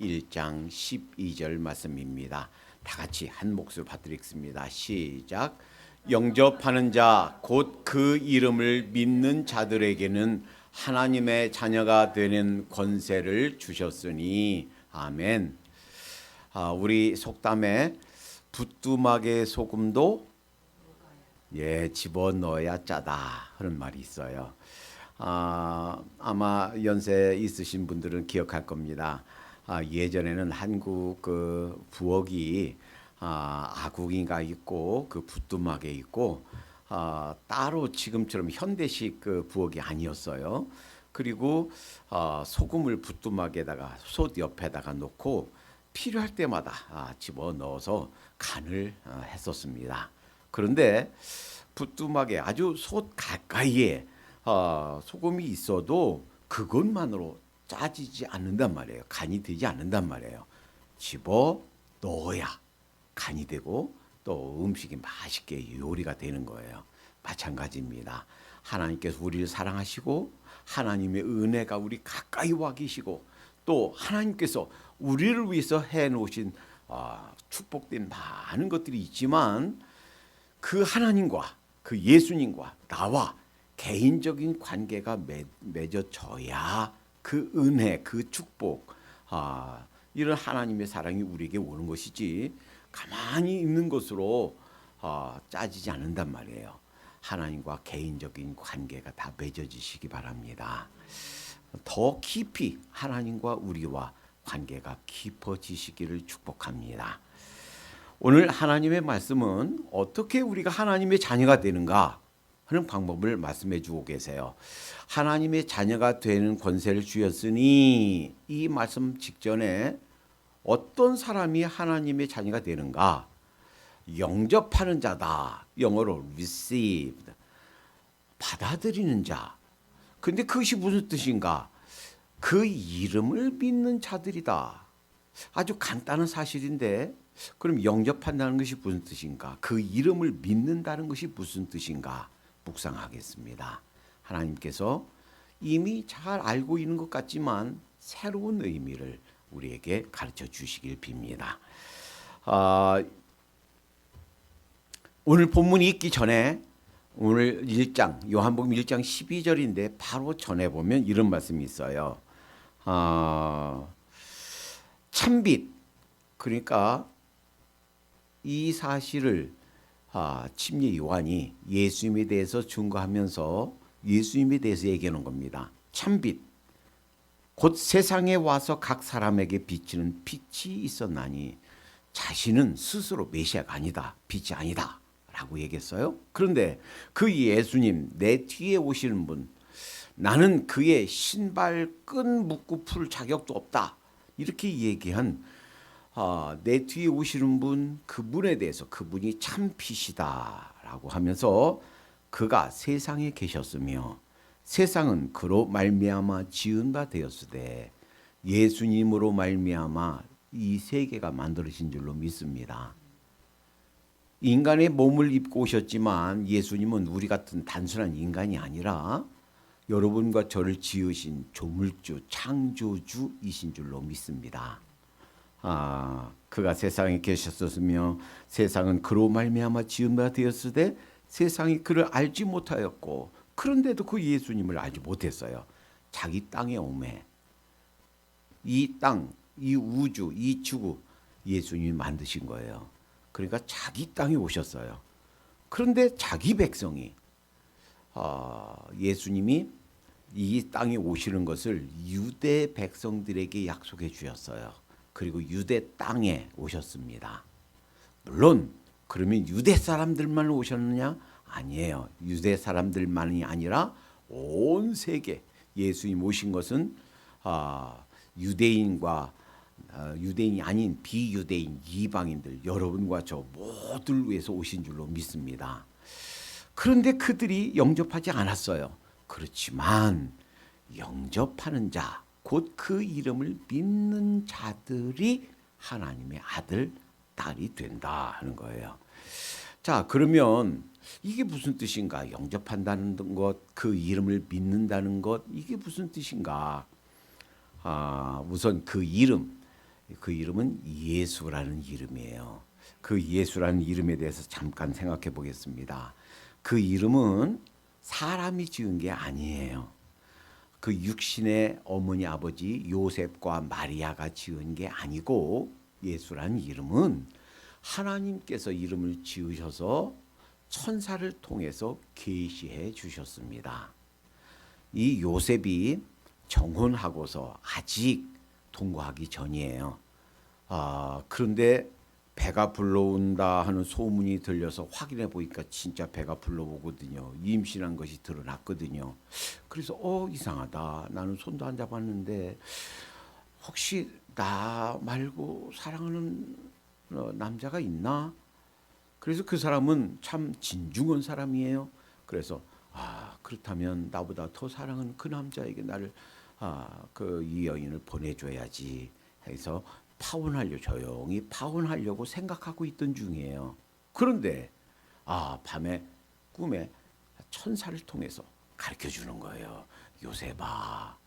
1장 12절 말씀입니다. 다 같이 한 목소리로 받들겠습니다. 시작. 영접하는 자 곧 그 이름을 믿는 자들에게는 하나님의 자녀가 되는 권세를 주셨으니 아멘. 우리 속담에 부뚜막에 소금도 집어넣어야 짜다 하는 말이 있어요. 아마 연세 있으신 분들은 기억할 겁니다. 예전에는 한국 그 부엌이 아궁이가 있고 그 부뚜막에 있고 따로 지금처럼 현대식 그 부엌이 아니었어요. 그리고 소금을 부뚜막에다가 솥 옆에다가 놓고 필요할 때마다 집어 넣어서 간을 했었습니다. 그런데 부뚜막에 아주 솥 가까이에 소금이 있어도 그것만으로 짜지지 않는단 말이에요. 간이 되지 않는단 말이에요. 집어 넣어야 간이 되고 또 음식이 맛있게 요리가 되는 거예요. 마찬가지입니다. 하나님께서 우리를 사랑하시고 하나님의 은혜가 우리 가까이 와 계시고 또 하나님께서 우리를 위해서 해놓으신 축복된 많은 것들이 있지만 그 하나님과 그 예수님과 나와 개인적인 관계가 맺어져야 그 은혜, 그 축복, 이런 하나님의 사랑이 우리에게 오는 것이지 가만히 있는 것으로 짜지지 않는단 말이에요. 하나님과 개인적인 관계가 다 맺어지시기 바랍니다. 더 깊이 하나님과 우리와 관계가 깊어지시기를 축복합니다. 오늘 하나님의 말씀은 어떻게 우리가 하나님의 자녀가 되는가 하는 방법을 말씀해 주고 계세요. 하나님의 자녀가 되는 권세를 주셨으니 이 말씀 직전에 어떤 사람이 하나님의 자녀가 되는가? 영접하는 자다. 영어로 received. 받아들이는 자. 근데 그것이 무슨 뜻인가? 그 이름을 믿는 자들이다. 아주 간단한 사실인데 그럼 영접한다는 것이 무슨 뜻인가? 그 이름을 믿는다는 것이 무슨 뜻인가? 묵상하겠습니다. 하나님께서 이미 잘 알고 있는 것 같지만 새로운 의미를 우리에게 가르쳐 주시길 빕니다. 오늘 본문이 있기 전에 오늘 1장 요한복음 1장 12절인데 바로 전에 보면 이런 말씀이 있어요. 참빛, 그러니까 이 사실을 침례 요한이 예수님에 대해서 증거하면서 예수님에 대해서 얘기하는 겁니다. 참빛, 곧 세상에 와서 각 사람에게 비치는 빛이 있었나니 자신은 스스로 메시아가 아니다, 빛이 아니다 라고 얘기했어요. 그런데 그 예수님, 내 뒤에 오시는 분, 나는 그의 신발 끈 묶고 풀 자격도 없다 이렇게 얘기한 내 뒤에 오시는 분, 그분에 대해서 그분이 참 빛이다 라고 하면서 그가 세상에 계셨으며 세상은 그로 말미암아 지은 바 되었으되 예수님으로 말미암아 이 세계가 만들어진 줄로 믿습니다. 인간의 몸을 입고 오셨지만 예수님은 우리 같은 단순한 인간이 아니라 여러분과 저를 지으신 조물주, 창조주이신 줄로 믿습니다. 그가 세상에 계셨으며 세상은 그로 말미암아 지은 바 되었으되 세상이 그를 알지 못하였고 그런데도 그 예수님을 알지 못했어요. 자기 땅에 오매 이 땅, 이 우주, 이 지구 예수님이 만드신 거예요. 그러니까 자기 땅에 오셨어요. 그런데 자기 백성이 예수님이 이 땅에 오시는 것을 유대 백성들에게 약속해 주셨어요. 그리고 유대 땅에 오셨습니다. 물론 그러면 유대 사람들만 오셨느냐? 아니에요. 유대 사람들만이 아니라 온 세계 예수님 오신 것은 유대인과 유대인이 아닌 비유대인 이방인들 여러분과 저 모두를 위해서 오신 줄로 믿습니다. 그런데 그들이 영접하지 않았어요. 그렇지만 영접하는 자, 곧 그 이름을 믿는 자들이 하나님의 아들, 딸이 된다 하는 거예요. 자, 그러면 이게 무슨 뜻인가? 영접한다는 것, 그 이름을 믿는다는 것, 이게 무슨 뜻인가? 우선 그 이름, 그 이름은 예수라는 이름이에요. 그 예수라는 이름에 대해서 잠깐 생각해 보겠습니다. 그 이름은 사람이 지은 게 아니에요. 그 육신의 어머니 아버지 요셉과 마리아가 지은 게 아니고, 예수라는 이름은 하나님께서 이름을 지으셔서 천사를 통해서 계시해 주셨습니다. 이 요셉이 정혼하고서 아직 동거하기 전이에요. 그런데 배가 불러온다 하는 소문이 들려서 확인해 보니까 진짜 배가 불러오거든요. 임신한 것이 드러났거든요. 그래서 이상하다. 나는 손도 안 잡았는데 혹시 나 말고 사랑하는 남자가 있나? 그래서 그 사람은 참 진중한 사람이에요. 그래서 그렇다면 나보다 더 사랑하는 그 남자에게 나를 이 여인을 보내줘야지 해서 조용히 파혼하려고 생각하고 있던 중이에요. 그런데 밤에 꿈에 천사를 통해서 가르쳐 주는 거예요. 요셉아,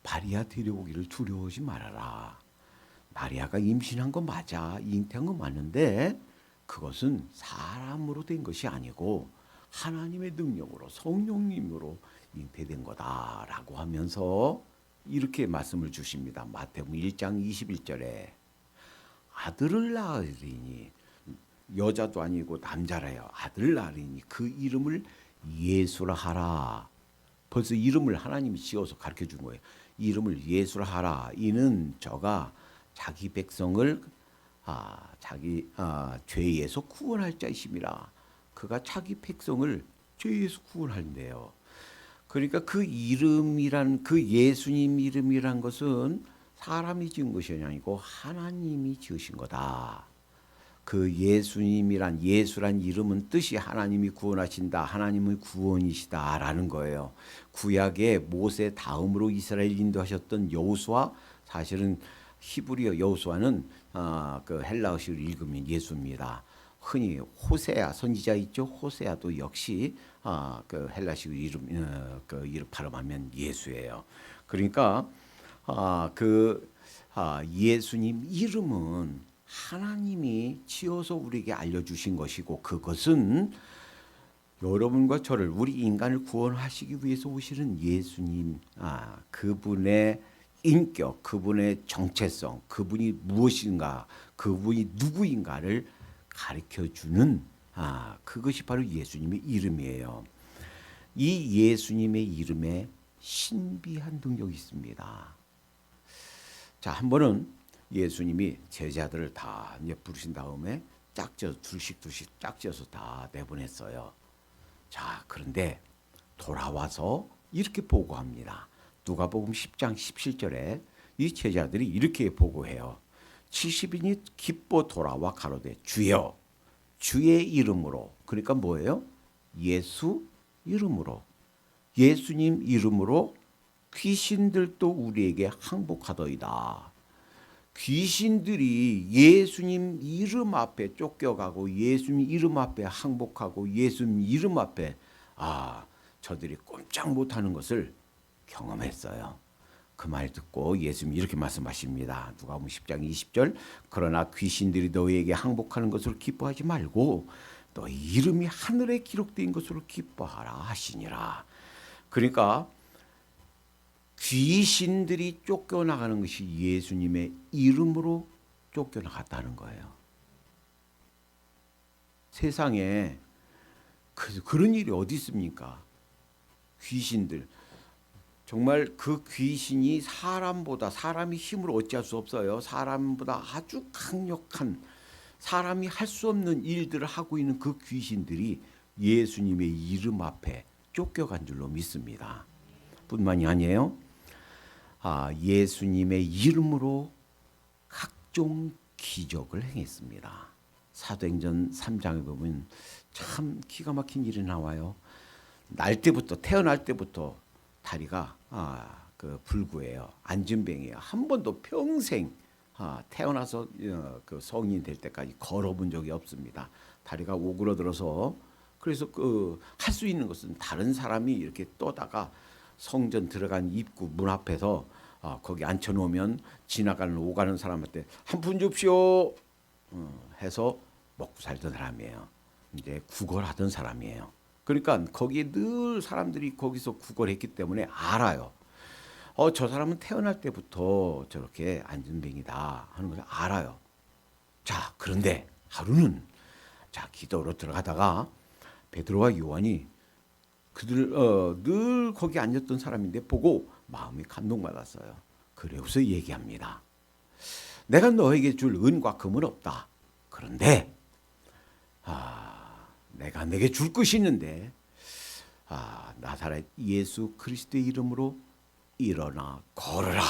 마리아 데려오기를 두려워하지 말아라. 마리아가 임신한 거 맞아. 잉태한 거 맞는데 그것은 사람으로 된 것이 아니고 하나님의 능력으로, 성령님으로 잉태된 거다라고 하면서 이렇게 말씀을 주십니다. 마태복음 1장 21절에 아들을 낳으리니, 여자도 아니고 남자라요. 아들을 낳으리니 그 이름을 예수라 하라. 벌써 이름을 하나님이 지어서 가르쳐 준 거예요. 이름을 예수라 하라. 이는 저가 자기 백성을 죄에서 구원할 자이심이라. 그가 자기 백성을 죄에서 구원한대요. 그러니까 그 이름이란, 그 예수님 이름이란 것은 사람이 지은 것이 아니고 하나님이 지으신 거다. 그 예수란 이름은 뜻이 하나님이 구원하신다, 하나님의 구원이시다라는 거예요. 구약의 모세 다음으로 이스라엘 인도하셨던 여호수아, 사실은 히브리어 여호수아는 그 헬라어식으로 읽으면 예수입니다. 흔히 호세아 선지자 있죠. 호세아도 역시 그 헬라식으로 이름 발음하면 예수예요. 그러니까 예수님 이름은 하나님이 지어서 우리에게 알려주신 것이고, 그것은 여러분과 저를, 우리 인간을 구원하시기 위해서 오시는 예수님, 그분의 인격, 그분의 정체성, 그분이 무엇인가, 그분이 누구인가를 가르쳐주는 그것이 바로 예수님의 이름이에요. 이 예수님의 이름에 신비한 능력이 있습니다. 자, 한 번은 예수님이 제자들을 다 이제 부르신 다음에 짝지어서 둘씩 짝지어서 다 내보냈어요. 자, 그런데 돌아와서 이렇게 보고합니다. 누가복음 10장 17절에 이 제자들이 이렇게 보고해요. 70인이 기뻐 돌아와 가로되 주여, 주의 이름으로. 그러니까 뭐예요? 예수 이름으로, 예수님 이름으로 귀신들도 우리에게 항복하더이다. 귀신들이 예수님 이름 앞에 쫓겨가고, 예수님 이름 앞에 항복하고, 예수님 이름 앞에 저들이 꼼짝 못하는 것을 경험했어요. 그 말 듣고 예수님이 이렇게 말씀하십니다. 누가복음 10장 20절, 그러나 귀신들이 너희에게 항복하는 것을 기뻐하지 말고 너희 이름이 하늘에 기록된 것으로 기뻐하라 하시니라. 그러니까 귀신들이 쫓겨나가는 것이 예수님의 이름으로 쫓겨나갔다는 거예요. 세상에 그런 일이 어디 있습니까? 귀신들, 정말 그 귀신이 사람이 힘을 어찌할 수 없어요. 사람보다 아주 강력한, 사람이 할 수 없는 일들을 하고 있는 그 귀신들이 예수님의 이름 앞에 쫓겨간 줄로 믿습니다. 뿐만이 아니에요. 예수님의 이름으로 각종 기적을 행했습니다. 사도행전 3장에 보면 참 기가 막힌 일이 나와요. 태어날 때부터 다리가 불구예요. 안진뱅이에요. 한 번도 평생 태어나서 그 성인 될 때까지 걸어본 적이 없습니다. 다리가 오그러들어서, 그래서 할 수 있는 것은 다른 사람이 이렇게 떠다가 성전 들어간 입구 문 앞에서 거기 앉혀놓으면 지나가는 오가는 사람한테 한 푼 줍시오 해서 먹고 살던 사람이에요. 이제 구걸하던 사람이에요. 그러니까 거기에 늘 사람들이 거기서 구걸했기 때문에 알아요. 저 사람은 태어날 때부터 저렇게 안전뱅이다 하는 것을 알아요. 자, 그런데 하루는 기도로 들어가다가 베드로와 요한이 그들 늘 거기 앉았던 사람인데 보고 마음이 감동받았어요. 그래서 얘기합니다. 내가 너에게 줄 은과 금은 없다. 그런데 내가 내게 줄 것이 있는데 나사렛 예수 그리스도의 이름으로 일어나 걸어라.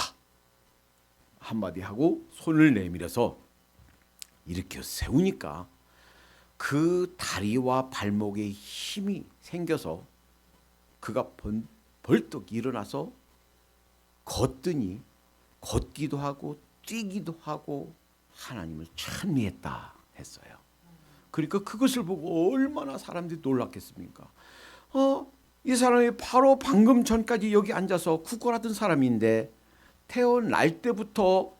한마디 하고 손을 내밀어서 일으켜 세우니까 그 다리와 발목에 힘이 생겨서 그가 벌떡 일어나서 걷더니 걷기도 하고 뛰기도 하고 하나님을 찬미했다 했어요. 그러니까 그것을 보고 얼마나 사람들이 놀랐겠습니까? 이 사람이 바로 방금 전까지 여기 앉아서 구걸하던 사람인데 태어날 때부터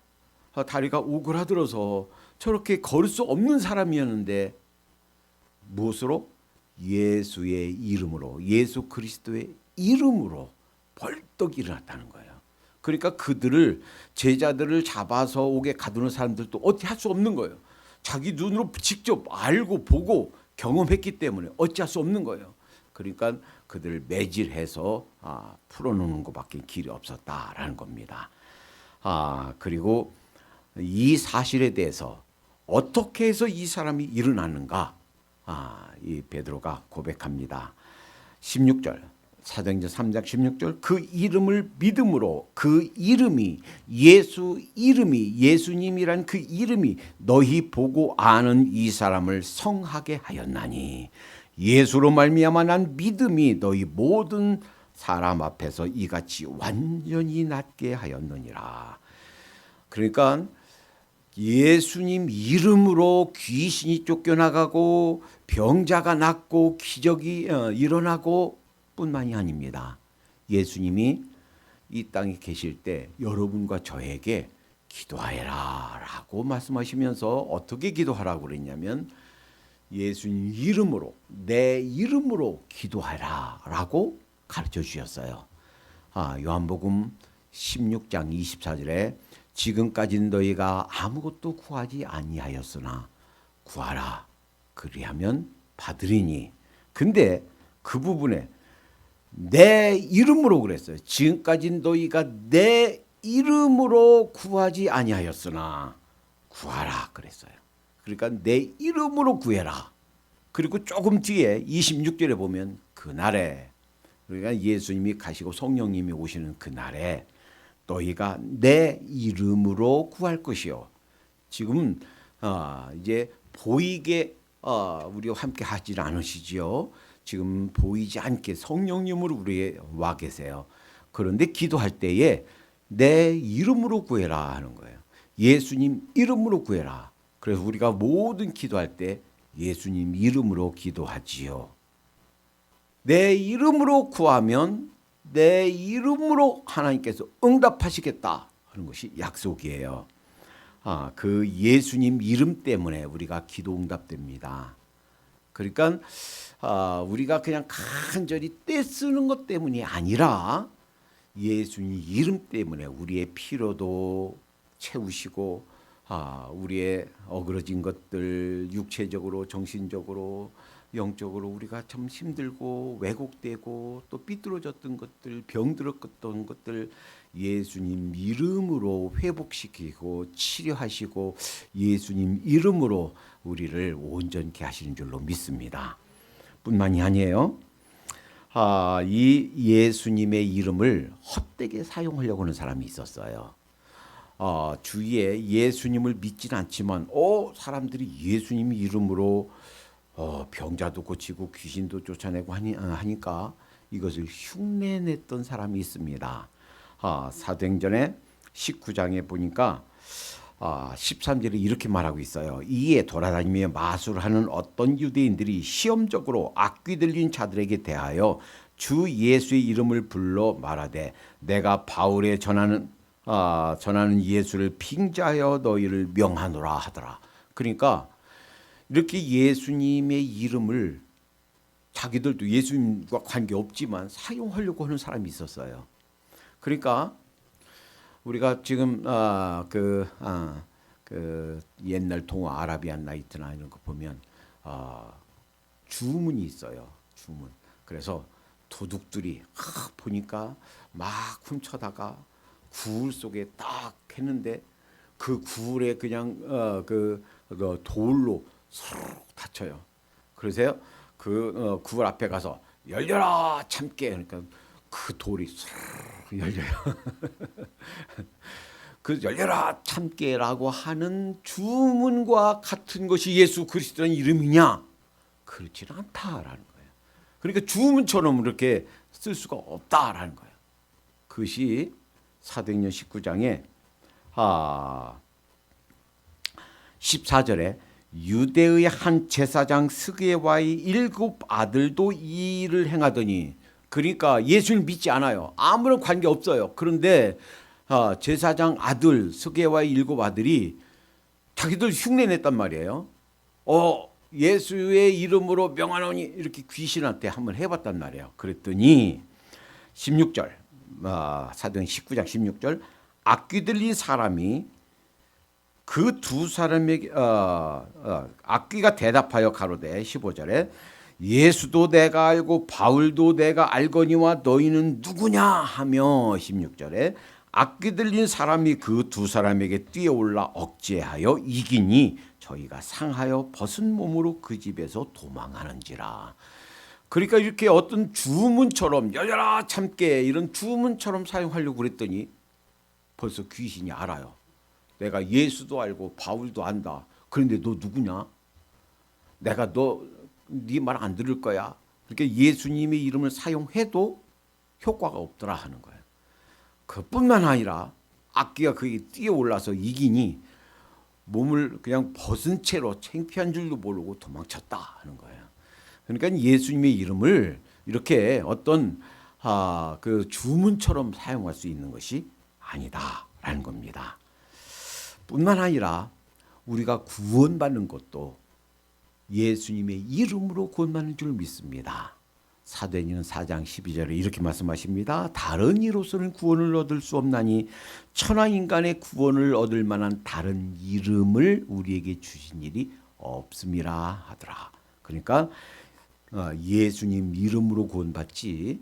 다리가 오그라들어서 저렇게 걸을 수 없는 사람이었는데 무엇으로? 예수의 이름으로, 예수 그리스도의 이름으로 벌떡 일어났다는 거예요. 그러니까 그들을, 제자들을 잡아서 옥에 가두는 사람들도 어떻게 할 수 없는 거예요. 자기 눈으로 직접 알고 보고 경험했기 때문에 어찌할 수 없는 거예요. 그러니까 그들을 매질해서 풀어놓는 것밖에 길이 없었다라는 겁니다. 그리고 이 사실에 대해서 어떻게 해서 이 사람이 일어났는가? 이 베드로가 고백합니다. 16절, 사도행전 3장 16절, 그 이름을 믿음으로, 그 이름이 예수님이란 그 이름이 너희 보고 아는 이 사람을 성하게 하였나니 예수로 말미암아 난 믿음이 너희 모든 사람 앞에서 이같이 완전히 낫게 하였느니라. 그러니까 예수님 이름으로 귀신이 쫓겨나가고 병자가 낫고 기적이 일어나고 뿐만이 아닙니다. 예수님이 이 땅에 계실 때 여러분과 저에게 기도하여라 라고 말씀하시면서 어떻게 기도하라고 그랬냐면 예수님 이름으로, 내 이름으로 기도하라 라고 가르쳐 주셨어요. 요한복음 16장 24절에 지금까지는 너희가 아무것도 구하지 아니하였으나 구하라 그리하면 받으리니. 근데 그 부분에 내 이름으로 그랬어요. 지금까지는 너희가 내 이름으로 구하지 아니하였으나 구하라 그랬어요. 그러니까 내 이름으로 구해라. 그리고 조금 뒤에 26절에 보면 그날에, 그러니까 예수님이 가시고 성령님이 오시는 그날에 너희가 내 이름으로 구할 것이요. 지금 이제 보이게 우리와 함께 하지 않으시지요. 지금 보이지 않게 성령님으로 우리에 와 계세요. 그런데 기도할 때에 내 이름으로 구해라 하는 거예요. 예수님 이름으로 구해라. 그래서 우리가 모든 기도할 때 예수님 이름으로 기도하지요. 내 이름으로 구하면 내 이름으로 하나님께서 응답하시겠다 하는 것이 약속이에요. 그 예수님 이름 때문에 우리가 기도 응답됩니다. 그러니까 우리가 그냥 간절히 떼쓰는 것 때문이 아니라 예수님 이름 때문에 우리의 피로도 채우시고 우리의 어그러진 것들, 육체적으로 정신적으로 영적으로 우리가 참 힘들고 왜곡되고 또 삐뚤어졌던 것들, 병들었던 것들 예수님 이름으로 회복시키고 치료하시고 예수님 이름으로 우리를 온전케 하시는 줄로 믿습니다. 뿐만이 아니에요. 이 예수님의 이름을 헛되게 사용하려고 하는 사람이 있었어요. 주위에 예수님을 믿지는 않지만 사람들이 예수님 이름으로 병자도 고치고 귀신도 쫓아내고 하니까 이것을 흉내냈던 사람이 있습니다. 사도행전의 19장에 보니까 13절에 이렇게 말하고 있어요. 이에 돌아다니며 마술하는 어떤 유대인들이 시험적으로 악귀 들린 자들에게 대하여 주 예수의 이름을 불러 말하되 내가 바울의 전하는 전하는 예수를 빙자하여 너희를 명하노라 하더라. 그러니까 이렇게 예수님의 이름을 자기들도 예수님과 관계없지만 사용하려고 하는 사람이 있었어요. 그러니까 우리가 지금 그 옛날 동화 아라비안 나이트나 이런 거 보면 주문이 있어요. 주문. 그래서 도둑들이 보니까 막 훔쳐다가 구울 속에 딱 했는데 그 구울에 그냥 그 돌로 서로 다쳐요. 그러세요? 그 구울 앞에 가서 열려라 참깨. 그러니까 그 돌이 서로 열려요. 그 열려라 참깨라고 하는 주문과 같은 것이 예수 그리스도라는 이름이냐? 그렇지는 않다라는 거예요. 그러니까 주문처럼 이렇게 쓸 수가 없다라는 거예요. 그것이 사도행전 19장에 14절에 유대의 한 제사장 스게와의 7 아들도 이 일을 행하더니, 그러니까 예수를 믿지 않아요. 아무런 관계 없어요. 그런데 제사장 아들 스게와의 7 아들이 자기들 흉내냈단 말이에요. 예수의 이름으로 명하노니 이렇게 귀신한테 한번 해봤단 말이에요. 그랬더니 16절 사도행 19장 16절 악귀 들린 사람이 그 두 사람에게 악귀가 대답하여 가로되 15절에 예수도 내가 알고 바울도 내가 알거니와 너희는 누구냐 하며 16절에 악귀 들린 사람이 그 두 사람에게 뛰어올라 억제하여 이기니 저희가 상하여 벗은 몸으로 그 집에서 도망하는지라. 그러니까 이렇게 어떤 주문처럼 열려라 참깨 이런 주문처럼 사용하려고 그랬더니 벌써 귀신이 알아요. 내가 예수도 알고 바울도 안다. 그런데 너 누구냐? 내가 네 말 안 들을 거야. 그러니까 예수님의 이름을 사용해도 효과가 없더라 하는 거예요. 그뿐만 아니라 악귀가 그에 뛰어올라서 이기니 몸을 그냥 벗은 채로 창피한 줄도 모르고 도망쳤다 하는 거예요. 그러니까 예수님의 이름을 이렇게 어떤 그 주문처럼 사용할 수 있는 것이 아니다라는 겁니다. 뿐만 아니라 우리가 구원받는 것도 예수님의 이름으로 구원받는 줄 믿습니다. 사도행전 4장 12절에 이렇게 말씀하십니다. 다른 이로서는 구원을 얻을 수 없나니 천하 인간의 구원을 얻을 만한 다른 이름을 우리에게 주신 일이 없음이라 하더라. 그러니까 예수님 이름으로 구원받지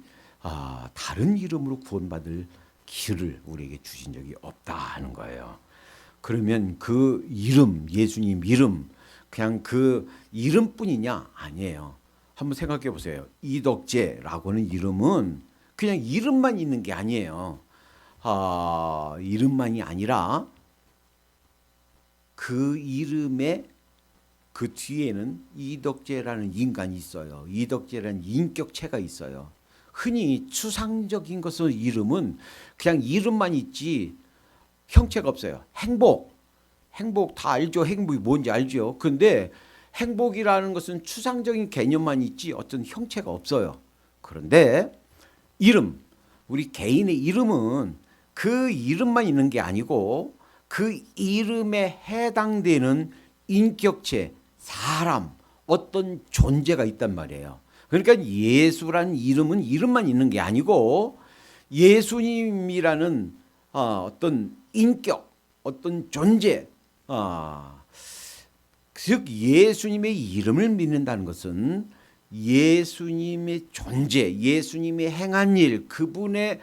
다른 이름으로 구원받을 길을 우리에게 주신 적이 없다 하는 거예요. 그러면 그 이름, 예수님 이름, 그냥 그 이름뿐이냐? 아니에요. 한번 생각해 보세요. 이덕재라고 하는 이름은 그냥 이름만 있는 게 아니에요. 이름만이 아니라 그 이름의 그 뒤에는 이덕재라는 인간이 있어요. 이덕재라는 인격체가 있어요. 흔히 추상적인 것은 이름은 그냥 이름만 있지 형체가 없어요. 행복 다 알죠. 행복이 뭔지 알죠. 그런데 행복이라는 것은 추상적인 개념만 있지 어떤 형체가 없어요. 그런데 이름, 우리 개인의 이름은 그 이름만 있는 게 아니고 그 이름에 해당되는 인격체, 사람, 어떤 존재가 있단 말이에요. 그러니까 예수라는 이름은 이름만 있는 게 아니고 예수님이라는 어떤 인격, 어떤 존재, 즉 예수님의 이름을 믿는다는 것은 예수님의 존재, 예수님의 행한 일, 그분의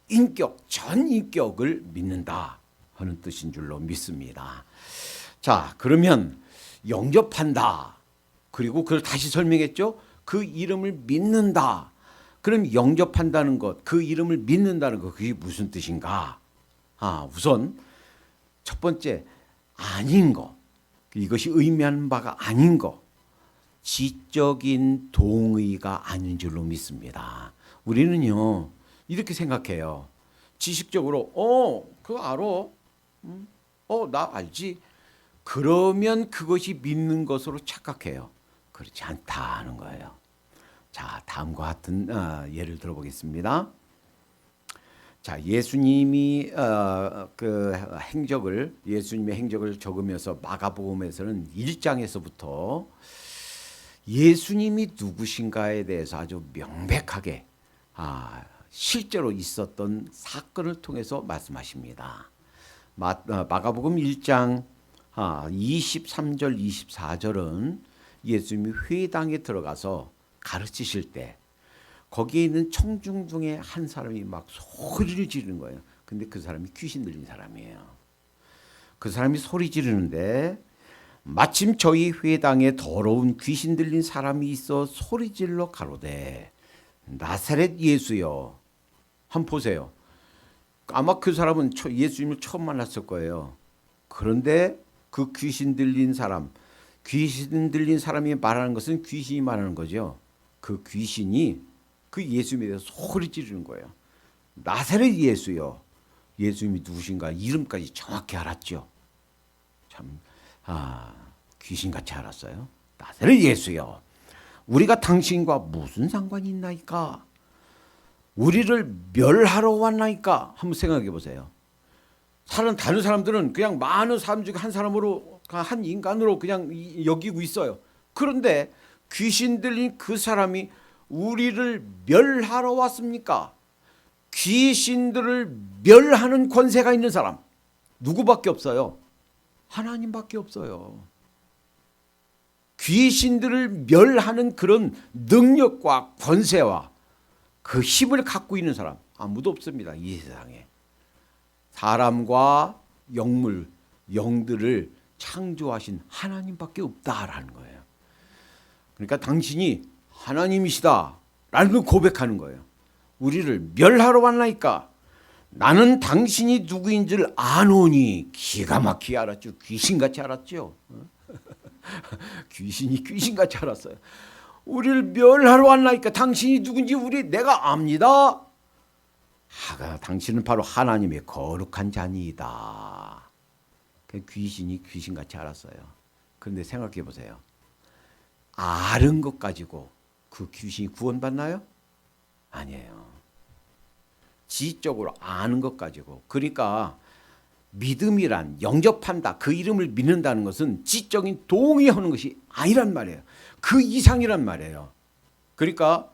인격, 전 인격을 믿는다 하는 뜻인 줄로 믿습니다. 자, 그러면 영접한다. 그리고 그걸 다시 설명했죠. 그 이름을 믿는다. 그럼 영접한다는 것, 그 이름을 믿는다는 것, 그게 무슨 뜻인가? 우선 첫 번째, 아닌 것. 이것이 의미하는 바가 아닌 것. 지적인 동의가 아닌 줄로 믿습니다. 우리는요, 이렇게 생각해요. 지식적으로, 그거 알아? 나 알지? 그러면 그것이 믿는 것으로 착각해요. 그렇지 않다는 거예요. 자, 다음과 같은 예를 들어보겠습니다. 자, 예수님이 예수님의 행적을 적으면서 마가복음에서는 1장에서부터 예수님이 누구신가에 대해서 아주 명백하게 실제로 있었던 사건을 통해서 말씀하십니다. 마가복음 1장 23절 24절은 예수님이 회당에 들어가서 가르치실 때 거기에 있는 청중 중에 한 사람이 막 소리를 지르는 거예요. 근데 그 사람이 귀신 들린 사람이에요. 그 사람이 소리 지르는데 마침 저희 회당에 더러운 귀신 들린 사람이 있어 소리질러 가로되 나사렛 예수여. 한번 보세요. 아마 그 사람은 예수님을 처음 만났을 거예요. 그런데 그 귀신 들린 사람이 말하는 것은 귀신이 말하는 거죠. 그 귀신이 그 예수님에 대해서 소리 지르는 거예요. 나사렛 예수요. 예수님이 누구신가 이름까지 정확히 알았죠. 참 귀신같이 알았어요. 나사렛 예수요. 우리가 당신과 무슨 상관이 있나이까? 우리를 멸하러 왔나이까? 한번 생각해 보세요. 다른 사람들은 그냥 많은 사람 중에 한 사람으로, 한 인간으로 그냥 여기고 있어요. 그런데 귀신 들린 그 사람이 우리를 멸하러 왔습니까? 귀신들을 멸하는 권세가 있는 사람 누구밖에 없어요? 하나님밖에 없어요. 귀신들을 멸하는 그런 능력과 권세와 그 힘을 갖고 있는 사람 아무도 없습니다. 이 세상에. 사람과 영들을 창조하신 하나님밖에 없다라는 거예요. 그러니까 당신이 하나님이시다라는 걸 고백하는 거예요. 우리를 멸하러 왔나이까? 나는 당신이 누구인 줄 아노니. 기가 막히게 알았죠. 귀신같이 알았죠. 귀신이 귀신같이 알았어요. 우리를 멸하러 왔나이까? 당신이 누군지 내가 압니다. 당신은 바로 하나님의 거룩한 자니이다. 귀신이 귀신같이 알았어요. 그런데 생각해 보세요. 아는 것 가지고 그 귀신이 구원받나요? 아니에요. 지적으로 아는 것 가지고. 그러니까 믿음이란 영접한다. 그 이름을 믿는다는 것은 지적인 동의하는 것이 아니란 말이에요. 그 이상이란 말이에요. 그러니까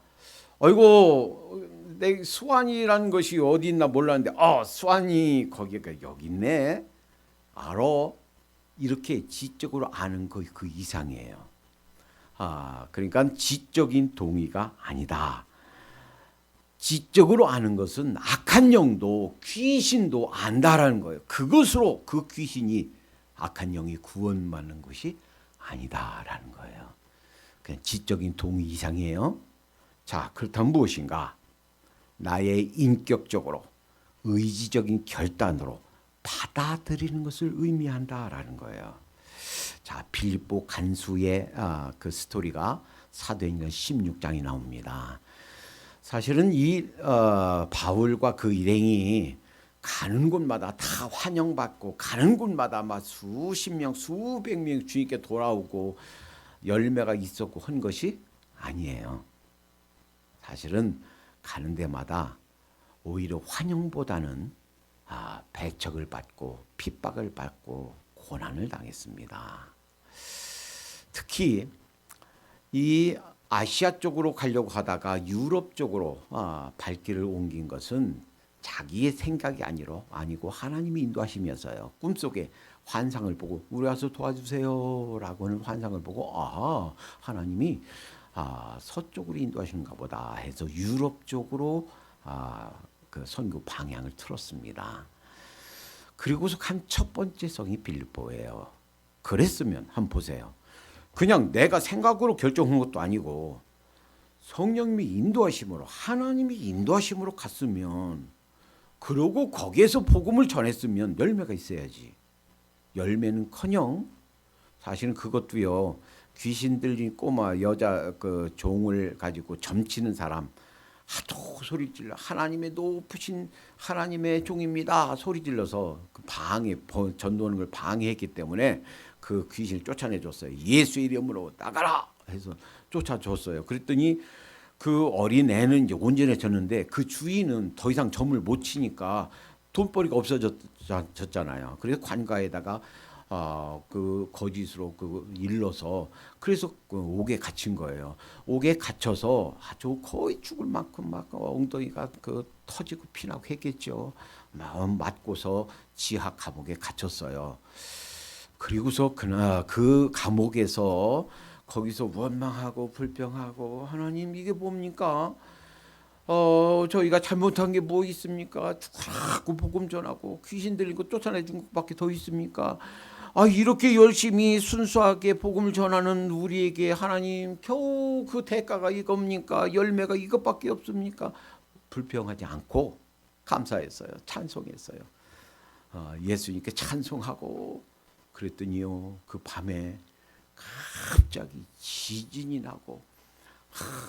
내 수완이라는 것이 어디 있나 몰랐는데 수완이 거기가 여기 있네. 알아. 이렇게 지적으로 아는 그 이상이에요. 그러니까 지적인 동의가 아니다. 지적으로 아는 것은 악한 영도 귀신도 안다라는 거예요. 그것으로 그 귀신이 악한 영이 구원받는 것이 아니다라는 거예요. 그냥 지적인 동의 이상이에요. 자, 그렇다면 무엇인가? 나의 인격적으로 의지적인 결단으로 받아들이는 것을 의미한다라는 거예요. 자, 빌립보 간수의 그 스토리가 사도행전 16장이 나옵니다. 사실은 이 바울과 그 일행이 가는 곳마다 다 환영받고 가는 곳마다 막 수십 명, 수백 명 주님께 돌아오고 열매가 있었고 한 것이 아니에요. 사실은 가는 데마다 오히려 환영보다는 배척을 받고 핍박을 받고 고난을 당했습니다. 특히 이 아시아 쪽으로 가려고 하다가 유럽 쪽으로 발길을 옮긴 것은 자기의 생각이 아니고 하나님이 인도하시면서요. 꿈속에 환상을 보고 우리 와서 도와주세요 라고 하는 환상을 보고 하나님이 서쪽으로 인도하시는가 보다 해서 유럽 쪽으로 그 선교 방향을 틀었습니다. 그리고서 간 첫 번째 성이 빌립보예요. 그랬으면 한번 보세요. 그냥 내가 생각으로 결정한 것도 아니고 성령님이 인도하심으로 하나님이 인도하심으로 갔으면 그러고 거기에서 복음을 전했으면 열매가 있어야지. 열매는커녕 사실은 그것도요. 귀신 들린 꼬마 여자 그 종을 가지고 점치는 사람 하도 소리질러 하나님의 높으신 하나님의 종입니다 소리 질러서 그 전도하는 걸 방해했기 때문에 그 귀신을 쫓아내줬어요. 예수의 이름으로 나가라 해서 쫓아줬어요. 그랬더니 그 어린 애는 이제 온전해졌는데 그 주인은 더 이상 점을 못 치니까 돈벌이가 없어졌잖아요. 그래서 관가에다가 그 거짓으로 그 일러서 그래서 그 옥에 갇힌 거예요. 옥에 갇혀서 아주 거의 죽을 만큼 막 엉덩이가 그 터지고 피나고 했겠죠. 마음 맞고서 지하 감옥에 갇혔어요. 그리고서 그 감옥에서 거기서 원망하고 불평하고 하나님 이게 뭡니까? 저희가 잘못한 게 뭐 있습니까? 죽으라고 복음 전하고 귀신 들린 거 쫓아내준 것밖에 더 있습니까? 이렇게 열심히 순수하게 복음을 전하는 우리에게 하나님 겨우 그 대가가 이겁니까? 열매가 이것밖에 없습니까? 불평하지 않고 감사했어요. 찬송했어요. 예수님께 찬송하고 그랬더니요 그 밤에 갑자기 지진이 나고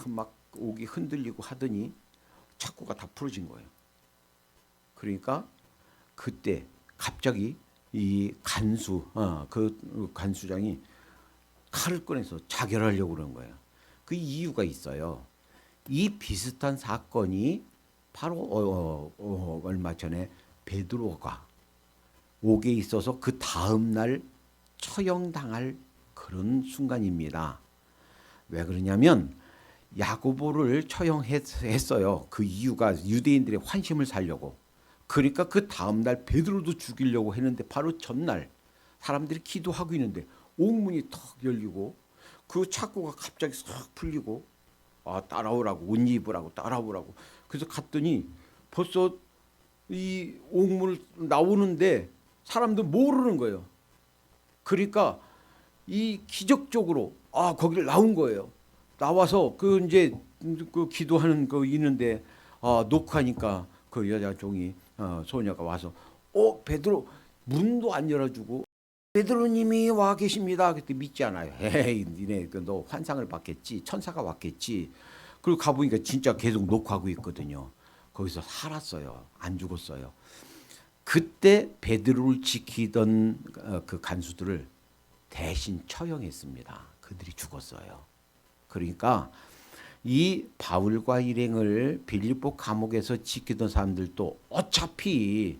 막 옥이 흔들리고 하더니 착고가 다 풀어진 거예요. 그러니까 그때 갑자기 이 그 간수장이 칼을 꺼내서 자결하려고 그런 거예요. 그 이유가 있어요. 이 비슷한 사건이 바로 얼마 전에 베드로가 옥에 있어서 그 다음 날 처형당할 그런 순간입니다. 왜 그러냐면 야고보를 처형했어요. 그 이유가 유대인들의 환심을 살려고. 그러니까 그 다음 날 베드로도 죽이려고 했는데 바로 전날 사람들이 기도하고 있는데 옥문이 턱 열리고 그 착고가 갑자기 싹 풀리고 따라오라고 옷 입으라고 따라오라고. 그래서 갔더니 벌써 이 옥문을 나오는데 사람들 모르는 거예요. 그러니까 이 기적적으로 거기를 나온 거예요. 나와서 그 이제 그 기도하는 거 있는데 녹화니까 그 여자 종이 소녀가 와서 베드로 문도 안 열어주고 베드로님이 와 계십니다. 그때 믿지 않아요. 에이 니네 너 환상을 봤겠지. 천사가 왔겠지. 그리고 가보니까 진짜 계속 녹화하고 있거든요. 거기서 살았어요. 안 죽었어요. 그때 베드로를 지키던 그 간수들을 대신 처형했습니다. 그들이 죽었어요. 그러니까 이 바울과 일행을 빌립보 감옥에서 지키던 사람들도 어차피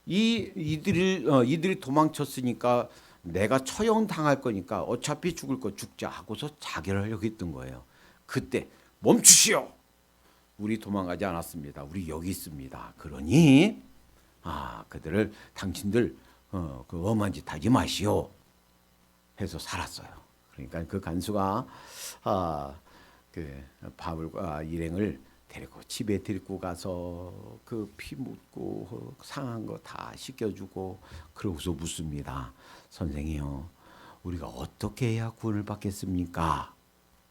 이들이 도망쳤으니까 내가 처형당할 거니까 어차피 죽을 거 죽자 하고서 자결하려고 했던 거예요. 그때 멈추시오. 우리 도망가지 않았습니다. 우리 여기 있습니다. 그러니 그들을 당신들 그 엄한 짓 하지 마시오 해서 살았어요. 그러니까 그 간수가 그 바울과 일행을 데리고 집에 데리고 가서 그 피 묻고 상한 거 다 씻겨주고 그러고서 묻습니다. 선생이요, 우리가 어떻게 해야 구원을 받겠습니까?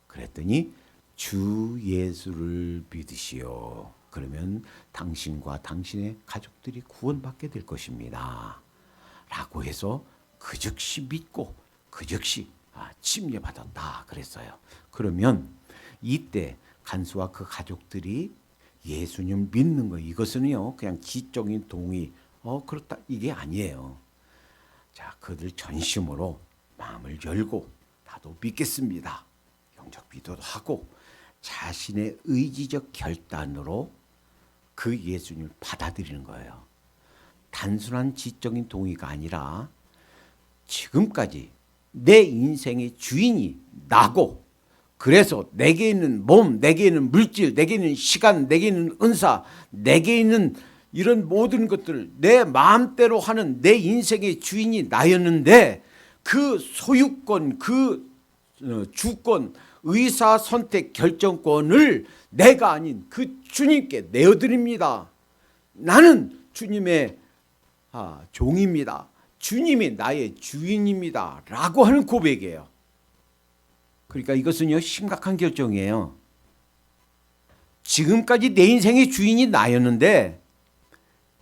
그랬더니 주 예수를 믿으시오. 그러면 당신과 당신의 가족들이 구원받게 될 것입니다. 라고 해서 그 즉시 믿고 그 즉시 침례받았다 그랬어요. 그러면 이때 간수와 그 가족들이 예수님 믿는 거 이것은요 그냥 지적인 동의 그렇다 이게 아니에요. 자, 그들 전심으로 마음을 열고 나도 믿겠습니다. 영적 기도도 하고 자신의 의지적 결단으로 그 예수님을 받아들이는 거예요. 단순한 지적인 동의가 아니라 지금까지 내 인생의 주인이 나고 그래서 내게 있는 몸, 내게 있는 물질, 내게 있는 시간, 내게 있는 은사, 내게 있는 이런 모든 것들을 내 마음대로 하는 내 인생의 주인이 나였는데 그 소유권, 그 주권, 의사 선택 결정권을 내가 아닌 그 주님께 내어드립니다. 나는 주님의 종입니다. 주님이 나의 주인입니다. 라고 하는 고백이에요. 그러니까 이것은요 심각한 결정이에요. 지금까지 내 인생의 주인이 나였는데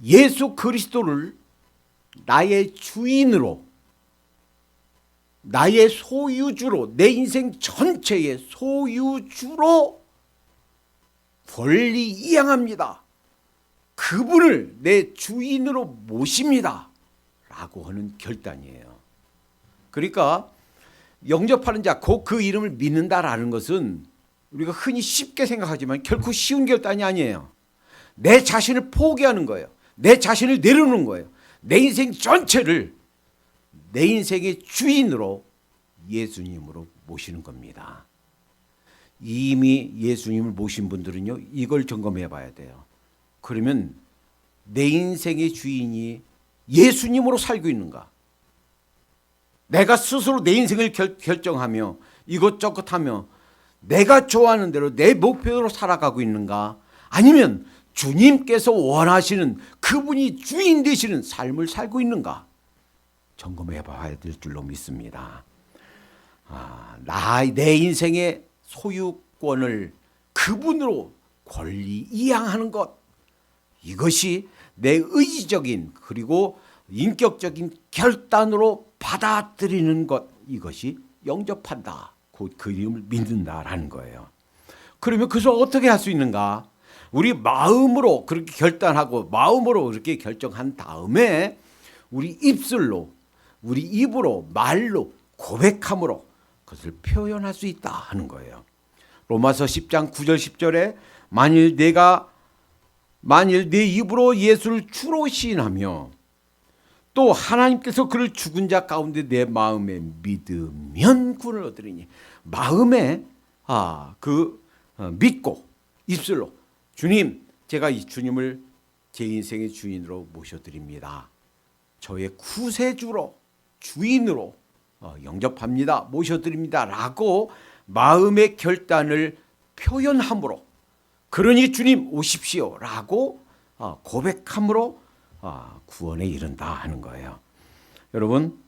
예수 그리스도를 나의 주인으로, 나의 소유주로, 내 인생 전체의 소유주로 권리 이양합니다. 그분을 내 주인으로 모십니다. 라고 하는 결단이에요. 그러니까 영접하는 자, 곧 그 이름을 믿는다라는 것은 우리가 흔히 쉽게 생각하지만 결코 쉬운 결단이 아니에요. 내 자신을 포기하는 거예요. 내 자신을 내려놓는 거예요. 내 인생 전체를 내 인생의 주인으로 예수님으로 모시는 겁니다. 이미 예수님을 모신 분들은요, 이걸 점검해 봐야 돼요. 그러면 내 인생의 주인이 예수님으로 살고 있는가? 내가 스스로 내 인생을 결정하며 이것저것 하며 내가 좋아하는 대로 내 목표로 살아가고 있는가? 아니면 주님께서 원하시는 그분이 주인 되시는 삶을 살고 있는가? 점검해 봐야 될 줄로 믿습니다. 내 인생의 소유권을 그분으로 권리 이양하는 것, 이것이 내 의지적인 그리고 인격적인 결단으로 받아들이는 것, 이것이 영접한다, 곧 그 이름을 믿는다라는 거예요. 그러면 그것을 어떻게 할 수 있는가? 우리 마음으로 그렇게 결단하고 마음으로 그렇게 결정한 다음에 우리 입술로, 우리 입으로, 말로, 고백함으로 그것을 표현할 수 있다 하는 거예요. 로마서 10장 9절 10절에 만일 내 입으로 예수를 주로 시인하며 또 하나님께서 그를 죽은 자 가운데 내 마음에 믿으면 구원을 얻으리니, 마음에 믿고 입술로 주님, 제가 이 주님을 제 인생의 주인으로 모셔드립니다. 저의 구세주로, 주인으로 영접합니다. 모셔드립니다. 라고 마음의 결단을 표현함으로, 그러니 주님 오십시오 라고 고백함으로 구원에 이른다 하는 거예요. 여러분,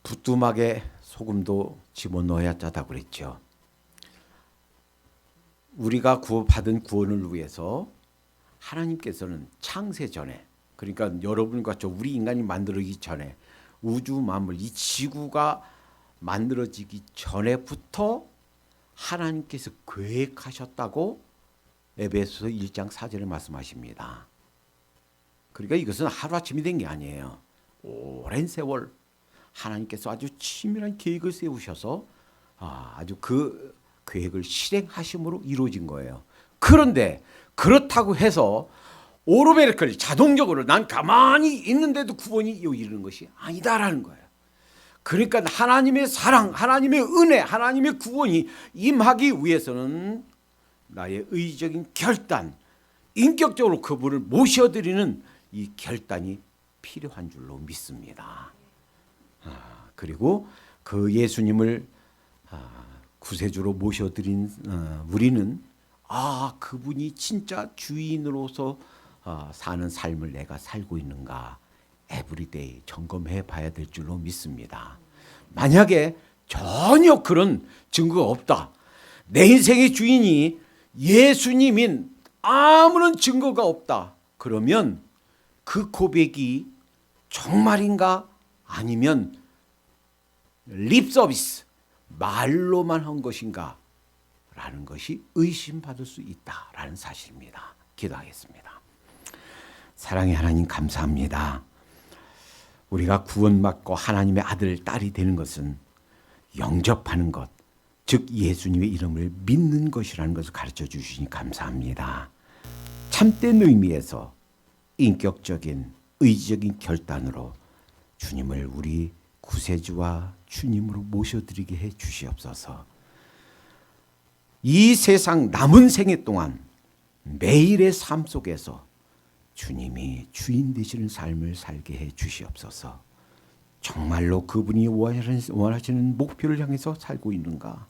부뚜막에 소금도 집어넣어야 짜다고 그랬죠. 우리가 받은 구원을 위해서 하나님께서는 창세 전에, 그러니까 여러분과 저 우리 인간이 만들어지기 전에, 우주 만물 이 지구가 만들어지기 전에부터 하나님께서 계획하셨다고 에베소서 1장 4절에 말씀하십니다. 그러니까 이것은 하루아침이 된 게 아니에요. 오랜 세월 하나님께서 아주 치밀한 계획을 세우셔서 아주 그 계획을 실행하심으로 이루어진 거예요. 그런데 그렇다고 해서 오르메르크를 자동적으로 난 가만히 있는데도 구원이 이루어지는 것이 아니다라는 거예요. 그러니까 하나님의 사랑, 하나님의 은혜, 하나님의 구원이 임하기 위해서는 나의 의지적인 결단, 인격적으로 그분을 모셔드리는 이 결단이 필요한 줄로 믿습니다. 그리고 그 예수님을 구세주로 모셔드린 우리는 그분이 진짜 주인으로서 사는 삶을 내가 살고 있는가 에브리데이 점검해 봐야 될 줄로 믿습니다. 만약에 전혀 그런 증거가 없다, 내 인생의 주인이 예수님인 아무런 증거가 없다, 그러면 그 고백이 정말인가 아니면 립 서비스, 말로만 한 것인가 라는 것이 의심받을 수 있다라는 사실입니다. 기도하겠습니다. 사랑의 하나님, 감사합니다. 우리가 구원받고 하나님의 아들, 딸이 되는 것은 영접하는 것, 즉 예수님의 이름을 믿는 것이라는 것을 가르쳐 주시니 감사합니다. 참된 의미에서 인격적인 의지적인 결단으로 주님을 우리 구세주와 주님으로 모셔드리게 해 주시옵소서. 이 세상 남은 생애 동안 매일의 삶 속에서 주님이 주인 되시는 삶을 살게 해 주시옵소서. 정말로 그분이 원하시는 목표를 향해서 살고 있는가?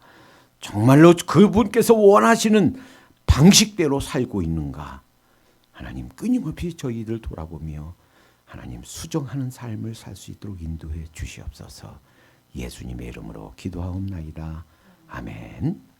정말로 그분께서 원하시는 방식대로 살고 있는가? 하나님, 끊임없이 저희들 돌아보며 하나님 수정하는 삶을 살 수 있도록 인도해 주시옵소서. 예수님의 이름으로 기도하옵나이다. 아멘.